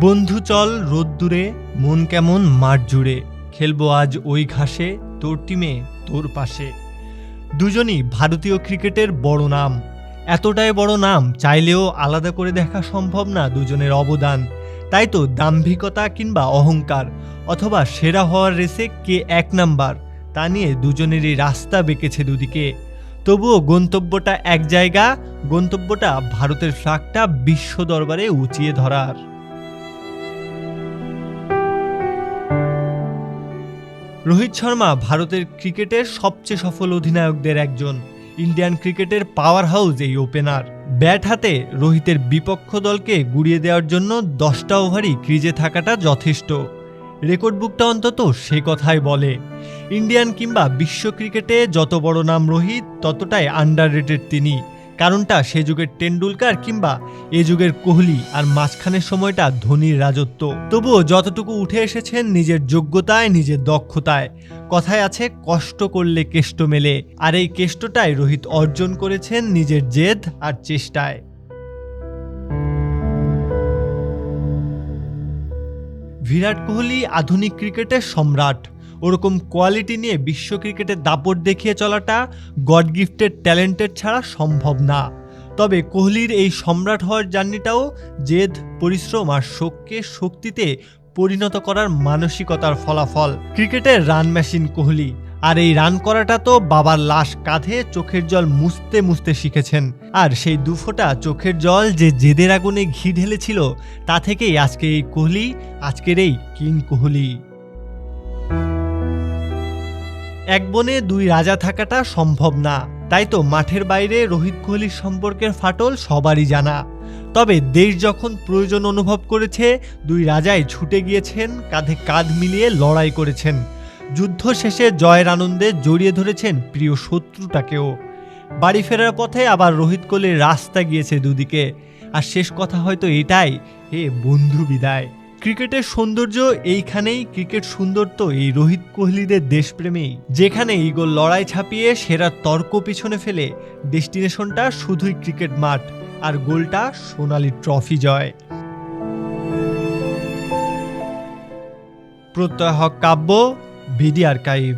বন্ধু চল রোদ্দুরে, মন কেমন মাঠ জুড়ে, খেলবো আজ ওই ঘাসে, তোর টিমে তোর পাশে। দুজনই ভারতীয় ক্রিকেটের বড় নাম, এতটাই বড় নাম চাইলেও আলাদা করে দেখা সম্ভব না দুজনের অবদান। তাই তো দাম্ভিকতা কিংবা অহংকার অথবা সেরা হওয়ার রেসে কে এক নাম্বার তা নিয়ে দুজনেরই রাস্তা বেঁকেছে দুদিকে। তবুও গন্তব্যটা এক জায়গা, গন্তব্যটা ভারতের ফ্ল্যাগটা বিশ্ব দরবারে উঁচিয়ে ধরার। রোহিত শর্মা ভারতের ক্রিকেটের সবচেয়ে সফল অধিনায়কদের একজন। ইন্ডিয়ান ক্রিকেটের পাওয়ার হাউস এই ওপেনার। ব্যাট হাতে রোহিতের বিপক্ষ দলকে গুড়িয়ে দেওয়ার জন্য 10টা ওভারই ক্রিজে থাকাটা যথেষ্ট। রেকর্ড বুকটা অন্তত সে কথাই বলে। ইন্ডিয়ান কিংবা বিশ্ব ক্রিকেটে যত বড় নাম রোহিত, ততটাই আন্ডাররেটেড তিনি। কারণটা সে যুগের টেন্ডুলকার কিংবা এ যুগের কোহলি, আর মাঝখানের সময়টা ধোনির রাজত্ব। তবুও যতটুকু উঠে এসেছেন নিজের যোগ্যতায়, নিজের দক্ষতায়। কথায় আছে কষ্ট করলে কেষ্ট মেলে, আর এই কেষ্টটাই রোহিত অর্জন করেছেন নিজের জেদ আর চেষ্টায়। বিরাট কোহলি আধুনিক ক্রিকেটের সম্রাট। ওরকম কোয়ালিটি নিয়ে বিশ্ব ক্রিকেটের দাপট দেখিয়ে চলাটা গড গিফটেড ট্যালেন্টেড ছাড়া সম্ভব না। তবে কোহলির এই সম্রাট হওয়ার জার্নিটাও জেদ, পরিশ্রম আর শোককে শক্তিতে পরিণত করার মানসিকতার ফলাফল। ক্রিকেটের রান মেশিন কোহলি, আর এই রান করাটা তো বাবার লাশ কাঁধে চোখের জল মুছতে মুছতে শিখেছেন। আর সেই দুফোঁটা চোখের জল যে জেদের আগুনে ঘি ঢেলেছিল, তা থেকেই আজকে এই কোহলি, আজকের এই কিং কোহলি। এক বনে দুই রাজা থাকাটা সম্ভব না, তাই তো মাঠের বাইরে রোহিত কোহলির সম্পর্কের ফাটল সবারই জানা। তবে দেশ যখন প্রয়োজন অনুভব করেছে, দুই রাজাই ছুটে গিয়েছেন, কাঁধে কাঁধ মিলিয়ে লড়াই করেছেন। যুদ্ধ শেষে জয়ের আনন্দে জড়িয়ে ধরেছেন প্রিয় শত্রুটাকেও। বাড়ি ফেরার পথে আবার রোহিত কোহলির রাস্তা গিয়েছে দুদিকে। আর শেষ কথা হয়তো এটাই, হে বন্ধু বিদায়। ক্রিকেটের সৌন্দর্য এইখানেই, ক্রিকেট সুন্দর তো এই রোহিত কোহলিদের দেশপ্রেমেই, যেখানে ইগল লড়াই ছাপিয়ে সেরা তর্ক পিছনে ফেলে ডেস্টিনেশনটা শুধুই ক্রিকেট মাঠ, আর গোলটা সোনালী ট্রফি জয়। প্রত্যয় হক কাব্য, ভিডি আর্কাইভ।